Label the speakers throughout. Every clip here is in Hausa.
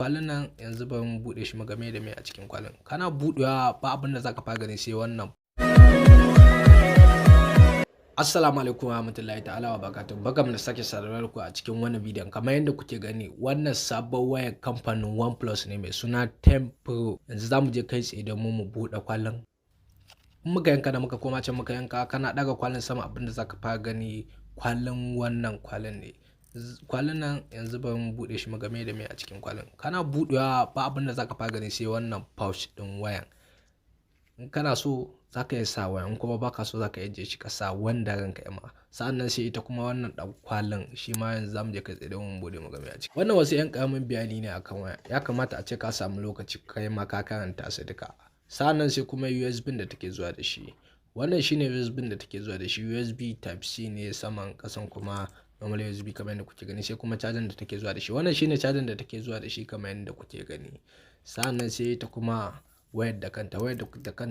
Speaker 1: Kwalin nan yanzu bari mu buɗe shi mu ga me da me a cikin kwalin. Kana buɗewa ba abin da zaka fara gani sai wannan. Assalamu alaikum warahmatullahi ta'ala wa barakatuh. Barkamu da sake saduwa ku a cikin wannan bidiyon. Kamar yadda kuke gani, wannan sabon wayar kamfanin Oneplus ne mai suna 10 Pro. Yanzu zamu je kai tsaye don mu buɗe kwalin. In muka yanka da muka koma can muka yanka, kana daga kwalin sama, abin da zaka fara gani kwalin wannan kwalin ne. Kwalin nan yanzu bari mu buɗe shi mu ga me da me a cikin kwalin. Kana buɗewa ba abin da zaka fara gani sai wannan pouch din wayan. In kana so zaka iya sa wayan, kuma baka so zaka iya je shi ka sa wanda ranka ya ma. Sa'annan sai ita kuma wannan dan kwalin shi ma yanzu zamu je kai tsaye don mu buɗe mu ga me a ciki. Wannan wasu yan karamin bayani ne akan waya. Ya kamata a ce ka samu lokaci kai ma ka karanta su duka. Sa'annan sai kuma USB da take zuwa da shi. Wannan shine USB da take zuwa da shi. USB type C ne saman kasan kuma normal USB kamar yadda kuke gani, sai kuma charger da take zuwa da shi. Wannan shine charger da take zuwa da shi kamar yadda kuke gani. Sa'annan sai ita kuma wayar da kanta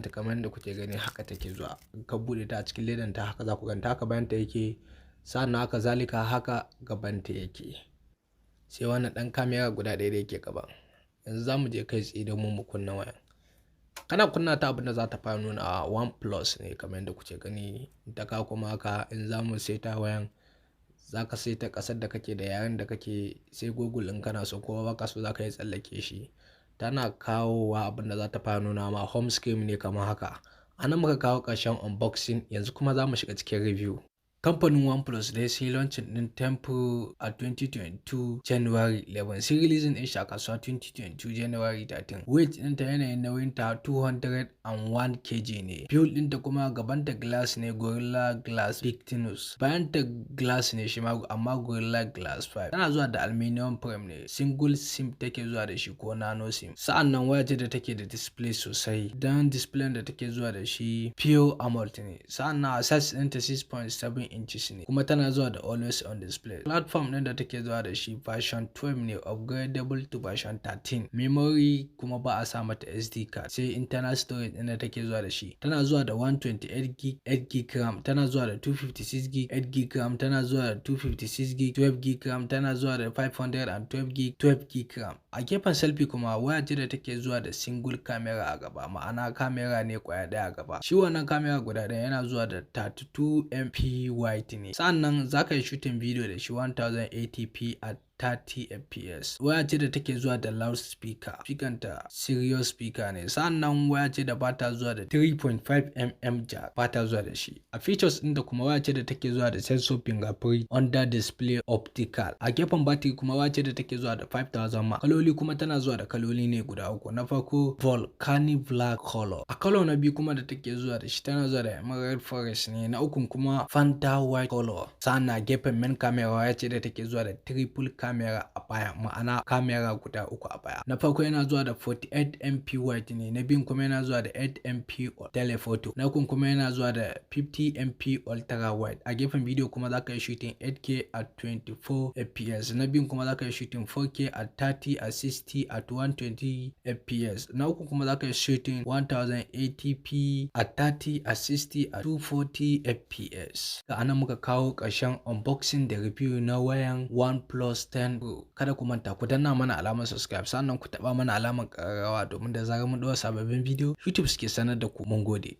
Speaker 1: kamar yadda kuke gani haka take zuwa. Ka bude ta a cikin ledan ta haka za ku ganta, haka bayan ta yake. Sa'annan haka zalika haka gaban ta yake. Sai wannan dan kamera guda ɗaya da yake gaba. Yanzu zamu je kai tsaye don mu kunna wayan. Kana kunna ta, abin da za ta fara nuna a Oneplus ne kamar yadda kuke gani. Ta ka kuma haka in zamu saita wayan, zaka saita kasar da kake da yaren da kake, sai Google in kana so, ko baka so zaka yi tsallake shi. Tana kawowa abin da za ta fara nuna ma home screen ne kamar haka. Anan muka kawo ƙarshen unboxing. Yanzu kuma zamu shiga cikin review. Kamfanin Oneplus dai sai launching din 10 Pro a 2022 January 11, sai releasing din shi a kasuwa 2022 January 13. Weight ɗinta yanayin nauyin ta 201 kg ne. Build ɗinta kuma gaban ta glass ne, Gorilla Glass Victinus. Bayan ta glass ne shi ma, amma Gorilla Glass 5. Tana zuwa da aluminium frame ne. Single SIM take zuwa da shi ko nano SIM. Sa'annan waya ce da take da display sosai. Dan display da take zuwa da shi pure AMOLED ne. Sa'annan size ɗinta 6.7 inches ne, kuma tana zuwa da always on display. Platform ɗin da take zuwa da shi version 12 ne, upgradable to version 13. Memory kuma ba a sa mata SD card. Sai internal storage ɗin da take zuwa da shi, tana zuwa da 128GB 8GB RAM, tana zuwa da 256GB 8GB RAM, tana zuwa da 256GB 12GB RAM, tana zuwa da 512GB 12GB RAM. A gefen selfie kuma waya ce da take zuwa da single camera a gaba, ma'ana kamera ne kwaya ɗaya a gaba. Shi wannan kamera guda ɗaya yana zuwa da 32MP white ne. Sannan zaka yi shooting video da shi 1080p at 30 fps. Waya ce da take zuwa da loudspeaker. Speaker serious speaker ne. Sannan waya ce da bata zuwa da 3.5mm jack, bata zuwa da shi. A features din da kuma waya ce da take zuwa da sensor fingerprint, under display optical. A gefen battery kuma waya ce da take zuwa da 5000 mAh. Kaloli kuma tana zuwa da kaloli ne guda uku. Na farko volcanic black color. A color na biyu kuma da take zuwa da shi, tana zuwa da emerald forest ne. Na ukun kuma fanta white color. Sannan a gefen main camera waya ce da take zuwa da triple camera a baya, ma'ana kamera guda uku a baya. Na farko yana zuwa da 48MP white ne, na biyun kuma yana zuwa da 8MP telephoto, na ukun kuma yana zuwa da 50MP ultra wide. A gefen video kuma zaka yi shooting 8K at 24 fps, na biyun kuma zaka yi shooting 4K at 30 at 60 at 120 fps, na uku kuma zaka yi shooting 1080p at 30 at 60 at 240 fps. Da anan muka kawo ƙarshen unboxing da review na wayan Oneplus 10 Pro. Kada ku manta ku danna mana alamar subscribe, sannan ku taba mana alamar ƙararrawa domin da zarar mun ɗora sababbin bidiyo YouTube suke sanar da ku. Mun gode.